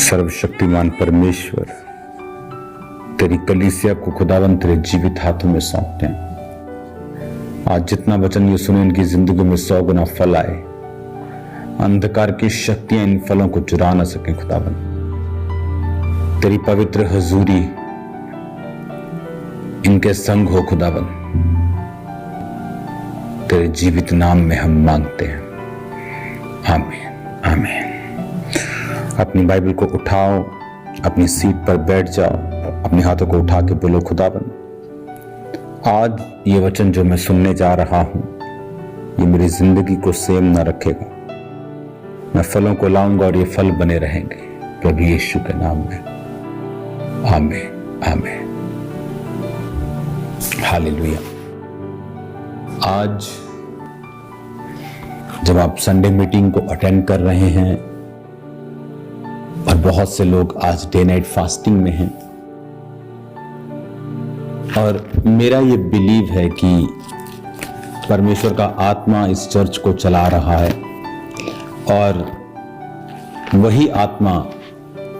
सर्वशक्तिमान परमेश्वर, तेरी कलीसिया को खुदावन तेरे जीवित हाथों में सौंपते हैं। आज जितना वचन ये सुने इनकी जिंदगी में 100 गुना फल आए, अंधकार की शक्तियां इन फलों को चुरा ना सके। खुदावन तेरी पवित्र हजूरी इनके संग हो। खुदावन तेरे जीवित नाम में हम मांगते हैं, आमीन आमीन। अपनी बाइबल को उठाओ, अपनी सीट पर बैठ जाओ, अपने हाथों को उठा के बोलो, खुदावन आज ये वचन जो मैं सुनने जा रहा हूं ये मेरी जिंदगी को सेम ना रखेगा। मैं फलों को लाऊंगा और ये फल बने रहेंगे प्रभु यीशु के नाम में, आमीन आमीन हालेलुया। आज जब आप संडे मीटिंग को अटेंड कर रहे हैं और बहुत से लोग आज डे नाइट फास्टिंग में हैं, और मेरा ये बिलीव है कि परमेश्वर का आत्मा इस चर्च को चला रहा है, और वही आत्मा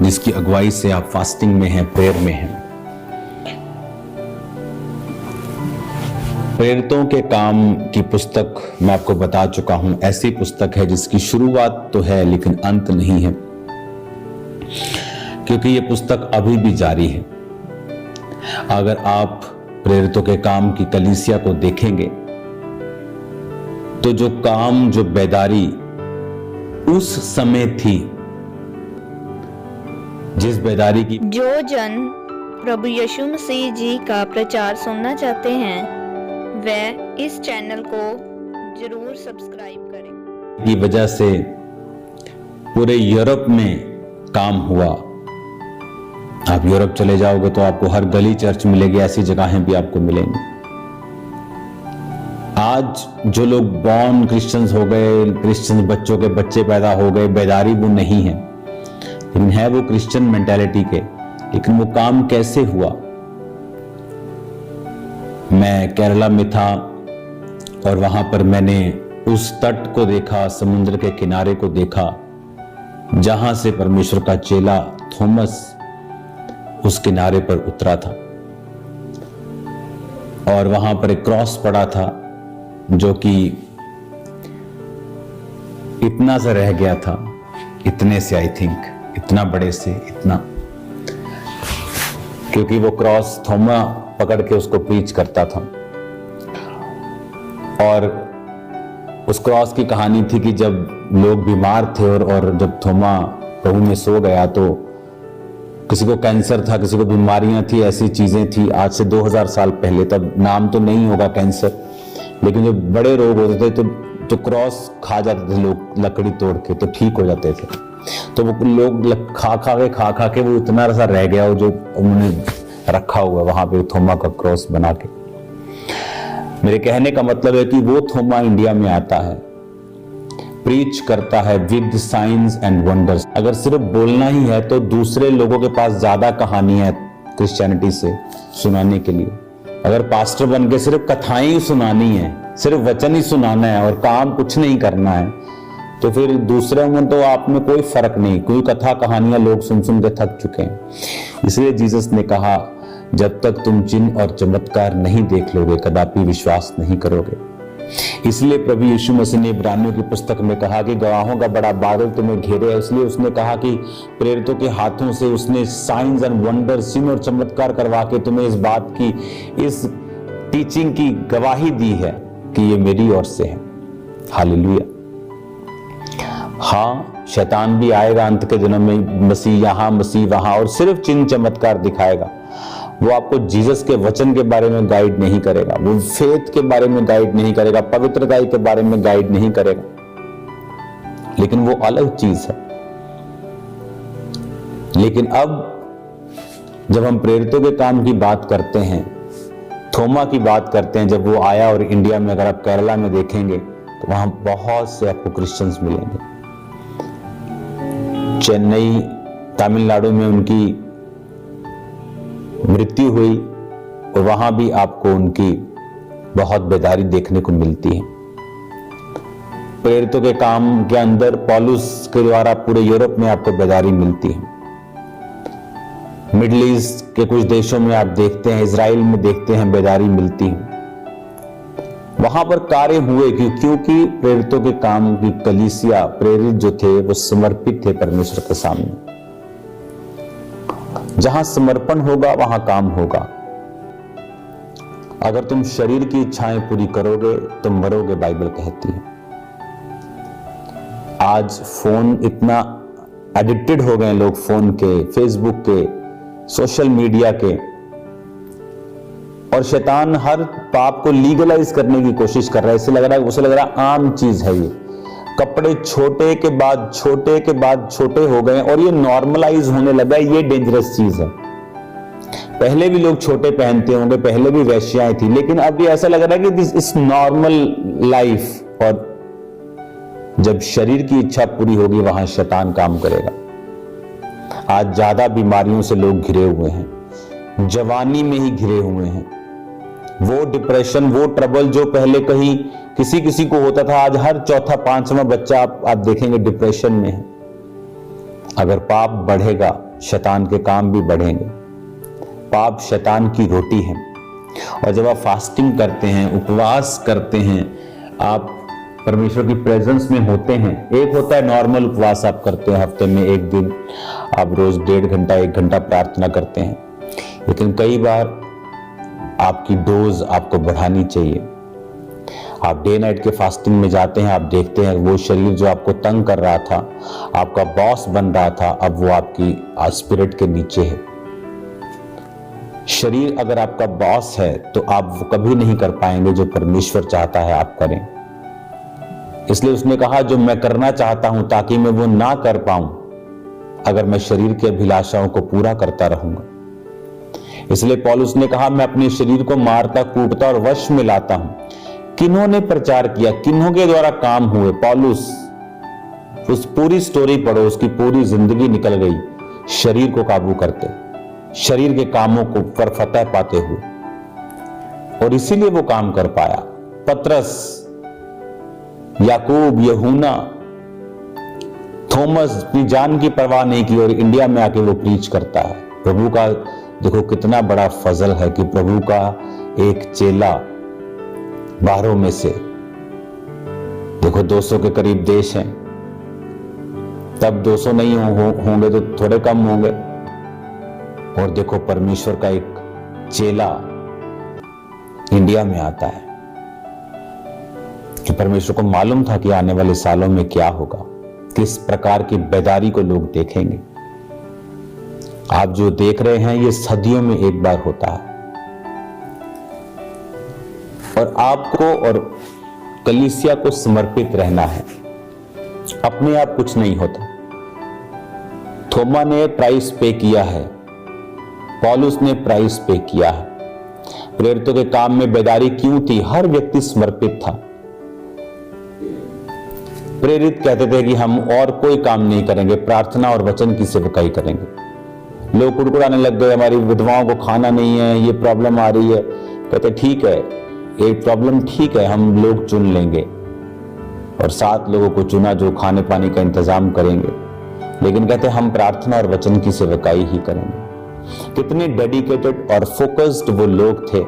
जिसकी अगुवाई से आप फास्टिंग में हैं, प्रेयर में हैं। प्रेरितों के काम की पुस्तक मैं आपको बता चुका हूं, ऐसी पुस्तक है जिसकी शुरुआत तो है लेकिन अंत नहीं है, क्योंकि ये पुस्तक अभी भी जारी है। अगर आप प्रेरितों के काम की कलीसिया को देखेंगे तो जो काम, जो बेदारी उस समय थी, जिस बेदारी की जो जन प्रभु यीशु मसीह जी का प्रचार सुनना चाहते हैं वह इस चैनल को जरूर सब्सक्राइब करें। की वजह से पूरे यूरोप में काम हुआ। आप यूरोप चले जाओगे तो आपको हर गली चर्च मिलेगी, ऐसी जगहें भी आपको मिलेंगी। आज जो लोग बॉर्न क्रिश्चियंस हो गए, क्रिश्चियन बच्चों के बच्चे पैदा हो गए, बेदारी वो नहीं है, लेकिन है वो क्रिश्चियन मेंटालिटी के। लेकिन वो काम कैसे हुआ? मैं केरला में था और वहां पर मैंने उस तट को देखा, समुद्र के किनारे को देखा, जहां से परमेश्वर का चेला थॉमस उस किनारे पर उतरा था, और वहां पर एक क्रॉस पड़ा था जो कि इतना सा रह गया था, इतने से, आई थिंक इतना बड़े से, इतना, क्योंकि वो क्रॉस थोमा पकड़ के उसको प्रीच करता था। और उस क्रॉस की कहानी थी कि जब लोग बीमार थे और जब थोमा प्रभु में सो गया तो किसी को कैंसर था, किसी को बीमारियां थी, ऐसी चीजें थी। आज से 2000 साल पहले, तब नाम तो नहीं होगा कैंसर, लेकिन जो बड़े रोग होते थे तो क्रॉस खा जाते थे लोग, लकड़ी तोड़ के, तो ठीक हो जाते थे। तो वो लोग खा खा के वो इतना सा रह गया, जो उन्होंने रखा हुआ वहां पे थोमा का क्रॉस बना के। मेरे कहने का मतलब है कि वो थोमा इंडिया में आता है, प्रीच करता है विद साइंस एंड वंडर्स। अगर सिर्फ बोलना ही है तो दूसरे लोगों के पास ज्यादा कहानी है क्रिश्चियनिटी से सुनाने के लिए। अगर पास्टर बन के सिर्फ कथाएं ही सुनानी है, सिर्फ वचन ही सुनाना है और काम कुछ नहीं करना है, तो फिर दूसरों में तो आप में कोई फर्क नहीं। कोई कथा कहानियां लोग सुन के थक चुके हैं। इसलिए जीसस ने कहा, जब तक तुम चिन्ह और चमत्कार नहीं देख लोगे कदापि विश्वास नहीं करोगे। इसलिए प्रभु यीशु मसीह ने इब्रानियों की पुस्तक में कहा कि गवाहों का बड़ा बादल तुम्हें घेरे है। इसलिए उसने कहा कि प्रेरितों के हाथों से उसने साइंस एंड वंडर, चिन्ह और चमत्कार करवा के तुम्हें इस बात की, इस टीचिंग की गवाही दी है कि ये मेरी ओर से है। हालेलुया। हाँ, शैतान भी आएगा अंत के दिनों में, मसीह यहाँ मसीह वहां, और सिर्फ चिन्ह चमत्कार दिखाएगा। वो आपको जीसस के वचन के बारे में गाइड नहीं करेगा, वो फेथ के बारे में गाइड नहीं करेगा, पवित्रता के बारे में गाइड नहीं करेगा, लेकिन वो अलग चीज है। लेकिन अब जब हम प्रेरितों के काम की बात करते हैं, थोमा की बात करते हैं, जब वो आया, और इंडिया में अगर आप केरला में देखेंगे तो वहां बहुत से आपको क्रिश्चियंस मिलेंगे। चेन्नई, तमिलनाडु में उनकी मृत्यु हुई और वहां भी आपको उनकी बहुत बेदारी देखने को मिलती है। प्रेरितों के काम के अंदर पौलुस के द्वारा पूरे यूरोप में आपको बेदारी मिलती है। मिडिल ईस्ट के कुछ देशों में आप देखते हैं, इजराइल में देखते हैं बेदारी मिलती है। वहां पर कार्य हुए क्योंकि प्रेरितों के काम की कलीसिया, प्रेरित जो थे वो समर्पित थे परमेश्वर के सामने। जहां समर्पण होगा वहां काम होगा। अगर तुम शरीर की इच्छाएं पूरी करोगे तो मरोगे, बाइबल कहती है। आज फोन इतना एडिक्टेड हो गए लोग, फोन के, फेसबुक के, सोशल मीडिया के, और शैतान हर पाप को लीगलाइज करने की कोशिश कर रहा है। उसे लग रहा है आम चीज है ये। कपड़े छोटे के बाद छोटे हो गए और ये नॉर्मलाइज होने लगा है। ये डेंजरस चीज है। पहले भी लोग छोटे पहनते होंगे, पहले भी वैश्याएं थी, लेकिन अब ये ऐसा लग रहा है कि दिस इज नॉर्मल लाइफ। और जब शरीर की इच्छा पूरी होगी वहां शैतान काम करेगा। आज ज्यादा बीमारियों से लोग घिरे हुए हैं, जवानी में ही घिरे हुए हैं। वो डिप्रेशन, वो ट्रबल जो पहले कहीं किसी को होता था, आज हर चौथा पांचवा बच्चा आप देखेंगे डिप्रेशन में है। अगर पाप बढ़ेगा शैतान के काम भी बढ़ेंगे। पाप शैतान की रोटी है। और जब आप फास्टिंग करते हैं, उपवास करते हैं, आप परमेश्वर की प्रेजेंस में होते हैं। एक होता है नॉर्मल उपवास आप करते हैं, हफ्ते में एक दिन आप रोज 1.5 घंटा 1 घंटा प्रार्थना करते हैं, लेकिन कई बार आपकी डोज आपको बढ़ानी चाहिए। आप डे नाइट के फास्टिंग में जाते हैं, आप देखते हैं वो शरीर जो आपको तंग कर रहा था, आपका बॉस बन रहा था, अब वो आपकी स्पिरिट के नीचे है। शरीर अगर आपका बॉस है तो आप वो कभी नहीं कर पाएंगे जो परमेश्वर चाहता है आप करें। इसलिए उसने कहा जो मैं करना चाहता हूं ताकि मैं वो ना कर पाऊं अगर मैं शरीर की अभिलाषाओं को पूरा करता रहूंगा। इसलिए पौलुस ने कहा मैं अपने शरीर को मारता, कूटता और वश में लाता हूं। किन्होंने प्रचार किया, किन्हों के द्वारा काम हुए? पौलुस, उस पूरी स्टोरी पढ़ो, उसकी पूरी जिंदगी निकल गई शरीर को काबू करते, शरीर के कामों को पर फतह पाते हुए, और इसीलिए वो काम कर पाया। पतरस, याकूब, यूहन्ना, थॉमस अपनी जान की परवाह नहीं की और इंडिया में आके वो प्रीच करता है। प्रभु का देखो कितना बड़ा फजल है कि प्रभु का एक चेला 12 में से, देखो 200 के करीब देश हैं, तब 200 नहीं होंगे तो थोड़े कम होंगे, और देखो परमेश्वर का एक चेला इंडिया में आता है कि परमेश्वर को मालूम था कि आने वाले सालों में क्या होगा, किस प्रकार की बेदारी को लोग देखेंगे। आप जो देख रहे हैं ये सदियों में एक बार होता है, और आपको और कलीसिया को समर्पित रहना है। अपने आप कुछ नहीं होता। थोमा ने प्राइस पे किया है, पौलुस ने प्राइस पे किया है। प्रेरितों के काम में बेदारी क्यों थी? हर व्यक्ति समर्पित था। प्रेरित कहते थे कि हम और कोई काम नहीं करेंगे, प्रार्थना और वचन की सेवकाई करेंगे। लोग कुड़कुड़ाने लग गए, हमारी विधवाओं को खाना नहीं है, ये प्रॉब्लम आ रही है। कहते ठीक है, एक प्रॉब्लम ठीक है, हम लोग चुन लेंगे, और 7 लोगों को चुना जो खाने पानी का इंतजाम करेंगे, लेकिन कहते हम प्रार्थना और वचन की सेवकाई ही करेंगे। कितने डेडिकेटेड और फोकस्ड वो लोग थे।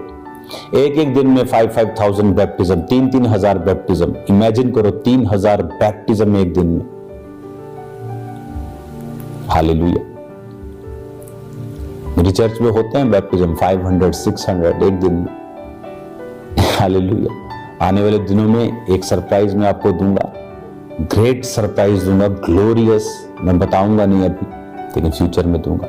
एक दिन में 5,000 बैप्टिज्म, 3,000 बैप्टिज्म। इमेजिन करो 3,000 बैप्टिज्म एक दिन में। हालेलुया। मेरी चर्च में होते हैं बैप्टिज्म 500, 600 एक दिन में। हालेलुया। आने वाले दिनों में एक सरप्राइज मैं आपको दूंगा, ग्रेट सरप्राइज दूंगा, ग्लोरियस। मैं बताऊंगा नहीं अभी, लेकिन फ्यूचर में दूंगा।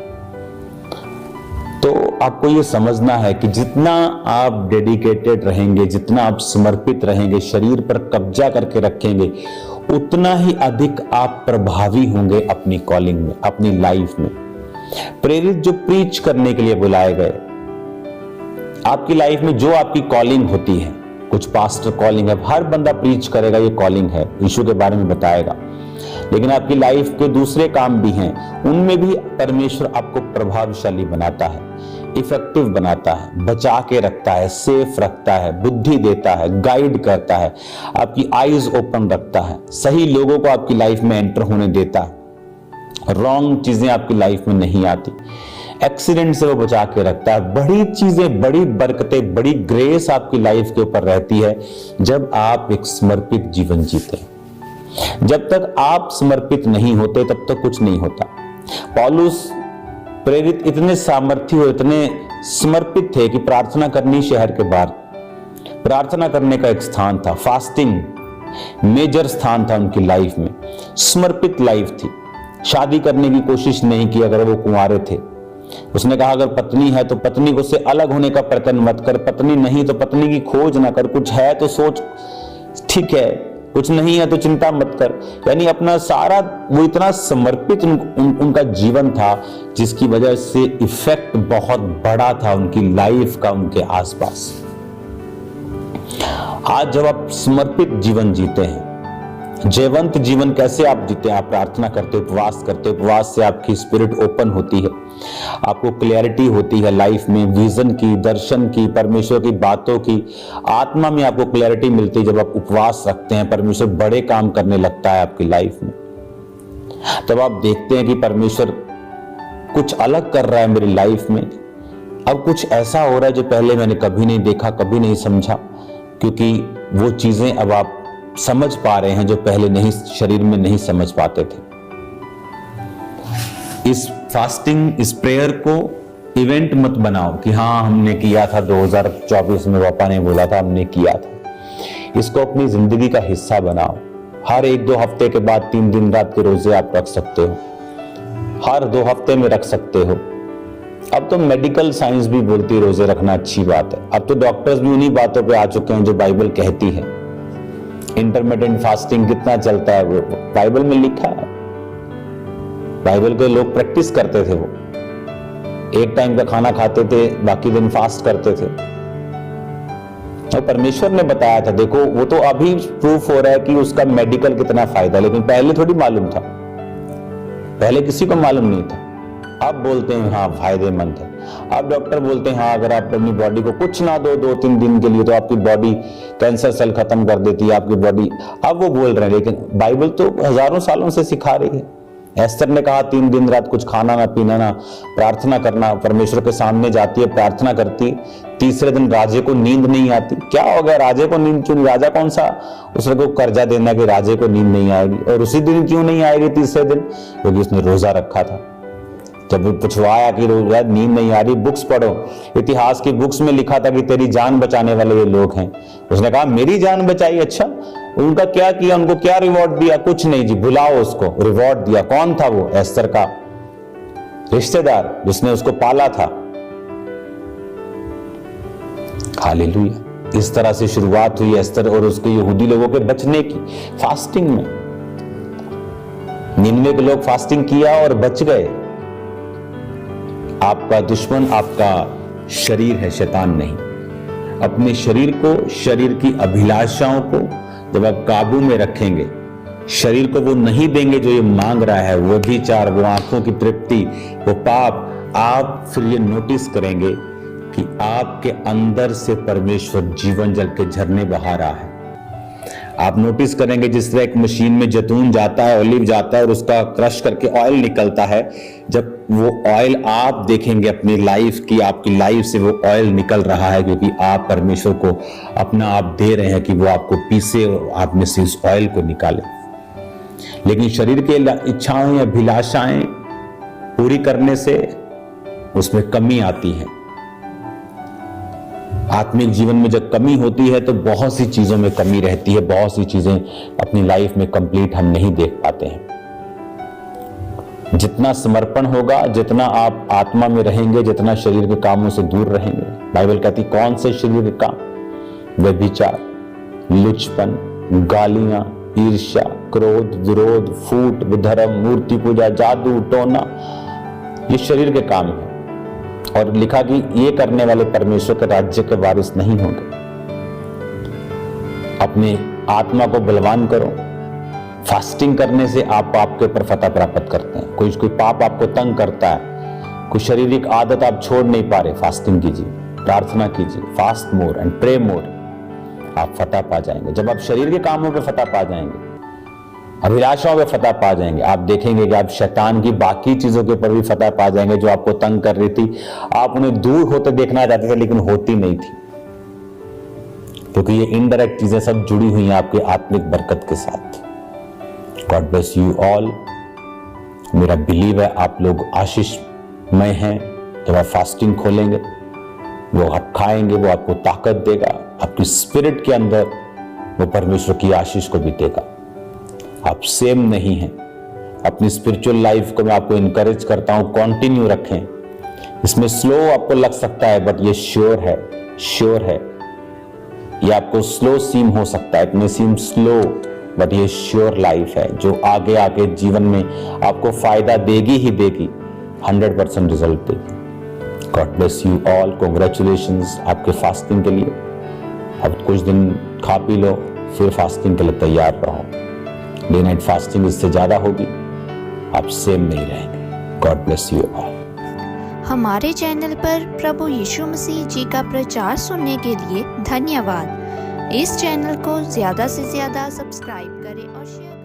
तो आपको ये समझना है कि जितना आप डेडिकेटेड रहेंगे, जितना आप समर्पित रहेंगे, शरीर पर कब्जा करके रखेंगे, उतना ही अधिक आप प्रभावी होंगे अपनी कॉलिंग में, अपनी लाइफ में। प्रेरित जो प्रीच करने के लिए बुलाए गए, आपकी लाइफ में जो आपकी कॉलिंग होती है, कुछ पास्टर कॉलिंग है, हर बंदा प्रीच करेगा, ये कॉलिंग है, यीशु के बारे में बताएगा। लेकिन आपकी लाइफ के दूसरे काम भी हैं, उनमें भी परमेश्वर आपको प्रभावशाली बनाता है, इफेक्टिव बनाता है, बचा के रखता है, सेफ रखता है, बुद्धि देता है, गाइड करता है, आपकी आईज ओपन रखता है, सही लोगों को आपकी लाइफ में एंटर होने देता है, रॉन्ग चीजें आपकी लाइफ में नहीं आती। एक्सीडेंट से वो बचा के रखता है। बड़ी चीजें, बड़ी बरकतें, बड़ी ग्रेस आपकी लाइफ के ऊपर रहती है जब आप एक समर्पित जीवन जीते हैं। जब तक आप समर्पित नहीं होते तब तक कुछ नहीं होता। पौलुस प्रेरित इतने सामर्थ्य और इतने समर्पित थे कि प्रार्थना करनी शहर के बाहर, प्रार्थना करने का एक स्थान था, फास्टिंग मेजर स्थान था उनकी लाइफ में। समर्पित लाइफ थी। शादी करने की कोशिश नहीं की अगर वो कुंवारे थे। उसने कहा अगर पत्नी है तो पत्नी को से अलग होने का प्रयत्न मत कर, पत्नी नहीं तो पत्नी की खोज ना कर, कुछ है तो सोच, ठीक है, कुछ नहीं है तो चिंता मत कर। यानी अपना सारा, वो इतना समर्पित उनका जीवन था जिसकी वजह से इफेक्ट बहुत बड़ा था उनकी लाइफ का उनके आसपास। आज जब आप समर्पित जीवन जीते हैं, जयवंत जीवन कैसे आप जीते हैं? आप प्रार्थना करते, उपवास करते, उपवास से आपकी स्पिरिट ओपन होती है, आपको क्लैरिटी होती है लाइफ में, विजन की, दर्शन की, परमेश्वर की बातों की, आत्मा में आपको क्लैरिटी मिलती है। जब आप उपवास रखते हैं, परमेश्वर बड़े काम करने लगता है आपकी लाइफ में। तब आप देखते हैं कि परमेश्वर कुछ अलग कर रहा है मेरी लाइफ में। अब कुछ ऐसा हो रहा है जो पहले मैंने कभी नहीं देखा, कभी नहीं समझा, क्योंकि वो चीजें अब आप समझ पा रहे हैं जो पहले नहीं, शरीर में नहीं समझ पाते थे। इस फास्टिंग, इस प्रेयर को इवेंट मत बनाओ कि हाँ हमने किया था 2024 में, पापा ने बोला था हमने किया था। इसको अपनी जिंदगी का हिस्सा बनाओ। हर 1-2 हफ्ते के बाद 3 दिन रात के रोजे आप रख सकते हो, हर 2 हफ्ते में रख सकते हो। अब तो मेडिकल साइंस भी बोलती है रोजे रखना अच्छी बात है। अब तो डॉक्टर्स भी उन्हीं बातों पे आ चुके हैं जो बाइबल कहती है। इंटरमिटेंट फास्टिंग कितना चलता है वो बाइबल में लिखा है। बाइबल के लोग प्रैक्टिस करते थे, वो एक टाइम का खाना खाते थे, बाकी दिन फास्ट करते थे। और परमेश्वर ने बताया था, देखो वो तो अभी प्रूफ हो रहा है कि उसका मेडिकल कितना फायदा, लेकिन पहले थोड़ी मालूम था, पहले किसी को मालूम नहीं था। अब बोलते हैं हाँ फायदेमंद है। अब डॉक्टर बोलते हैं हाँ अगर आप अपनी बॉडी को कुछ ना दो 2-3 दिन के लिए तो आपकी बॉडी कैंसर सेल खत्म कर देती है आपकी बॉडी। अब वो बोल रहे हैं, लेकिन बाइबल तो हजारों सालों से सिखा रही है। एस्तर ने कहा 3 दिन रात कुछ खाना ना पीना ना प्रार्थना करना, परमेश्वर के सामने जाती है, प्रार्थना करती। तीसरे दिन राजे को नींद नहीं आती। क्या हो गया राजे को नींद क्यों नहीं? राजा कौन सा उसको कर्जा देना कि राजे को नींद नहीं आएगी? और उसी दिन क्यों नहीं आएगी तीसरे दिन? क्योंकि उसने रोजा रखा था। जब पूछवाया कि रोजा नींद नहीं आ रही, बुक्स पढ़ो, इतिहास की बुक्स में लिखा था कि तेरी जान बचाने वाले ये लोग हैं। उसने कहा मेरी जान बचाई। अच्छा, उनका क्या किया? उनको क्या रिवॉर्ड दिया? कुछ नहीं जी, बुलाओ उसको। रिवॉर्ड दिया। कौन था वो? एस्तर का रिश्तेदार जिसने उसको पाला था। हालेलुया। इस तरह से शुरुआत हुई एस्तर और उसके यहूदी लोगों के बचने की, फास्टिंग में। निन्वे के लोग फास्टिंग किया और बच गए। आपका दुश्मन आपका शरीर है, शैतान नहीं। अपने शरीर को, शरीर की अभिलाषाओं को जब आप काबू में रखेंगे, शरीर को वो नहीं देंगे जो ये मांग रहा है, वो विचार, वो आंखों की तृप्ति, वो पाप, आप फिर ये नोटिस करेंगे कि आपके अंदर से परमेश्वर जीवन जल के झरने बहा रहा है। आप नोटिस करेंगे जिस तरह एक मशीन में जैतून जाता है, ऑलिव जाता है और उसका क्रश करके ऑयल निकलता है, जब वो ऑयल आप देखेंगे अपनी लाइफ की, आपकी लाइफ से वो ऑयल निकल रहा है, क्योंकि आप परमेश्वर को अपना आप दे रहे हैं कि वो आपको पीसे और आप में से इस ऑयल को निकाले। लेकिन शरीर के इच्छाएं, अभिलाषाएं पूरी करने से उसमें कमी आती है। आत्मिक जीवन में जब कमी होती है तो बहुत सी चीजों में कमी रहती है, बहुत सी चीजें अपनी लाइफ में कंप्लीट हम नहीं देख पाते हैं। जितना समर्पण होगा, जितना आप आत्मा में रहेंगे, जितना शरीर के कामों से दूर रहेंगे। बाइबल कहती कौन से शरीर के काम? व्यभिचार, लुचपन, गालियां, ईर्ष्या, क्रोध, विरोध, फूट, विधर्म, मूर्ति पूजा, जादू टोना, ये शरीर के काम है। और लिखा कि ये करने वाले परमेश्वर के राज्य के वारिस नहीं होंगे। अपने आत्मा को बलवान करो। फास्टिंग करने से आप पाप के ऊपर फतह प्राप्त करते हैं। कोई पाप आपको तंग करता है, कोई शारीरिक आदत आप छोड़ नहीं पा रहे, फास्टिंग कीजिए, प्रार्थना कीजिए, फास्ट मोर एंड प्रे मोर, आप फतह पा जाएंगे। जब आप शरीर के कामों पे फतह पा जाएंगे, अभिलाषाओं पे फतह पा जाएंगे। आप देखेंगे कि आप शैतान की बाकी चीजों के ऊपर भी फतह पा जाएंगे जो आपको तंग कर रही थी। आप उन्हें दूर होते देखना चाहते थे लेकिन होती नहीं थी, क्योंकि ये इनडायरेक्ट चीजें सब जुड़ी हुई हैं आपके आत्मिक बरकत के साथ। God bless you all. मेरा बिलीव है आप लोग आशीषमय हैं। जब आप फास्टिंग खोलेंगे, वो आप खाएंगे, वो आपको ताकत देगा, आपकी स्पिरिट के अंदर वो परमेश्वर की आशीष को भी देगा। आप सेम नहीं हैं। अपनी स्पिरिचुअल लाइफ को मैं आपको इनकरेज करता हूं, कंटिन्यू रखें। इसमें स्लो आपको लग सकता है बट ये श्योर है, श्योर है। ये आपको स्लो सीम हो सकता है, it may seem slow but ये श्योर लाइफ है जो आगे आगे जीवन में आपको फायदा देगी ही देगी, 100% रिजल्ट देगी। God bless you all. Congratulations आपके फास्टिंग के लिए। अब कुछ दिन खा पी लो, फिर फास्टिंग के लिए तैयार रहो। डे नाइट फास्टिंग इससे ज्यादा होगी, आप सेम नहीं रहेंगे। God bless you all. हमारे चैनल पर प्रभु यीशु मसीह जी का प्रचार सुनने के लिए धन्यवाद। इस चैनल को ज़्यादा से ज़्यादा सब्सक्राइब करें और शेयर करें।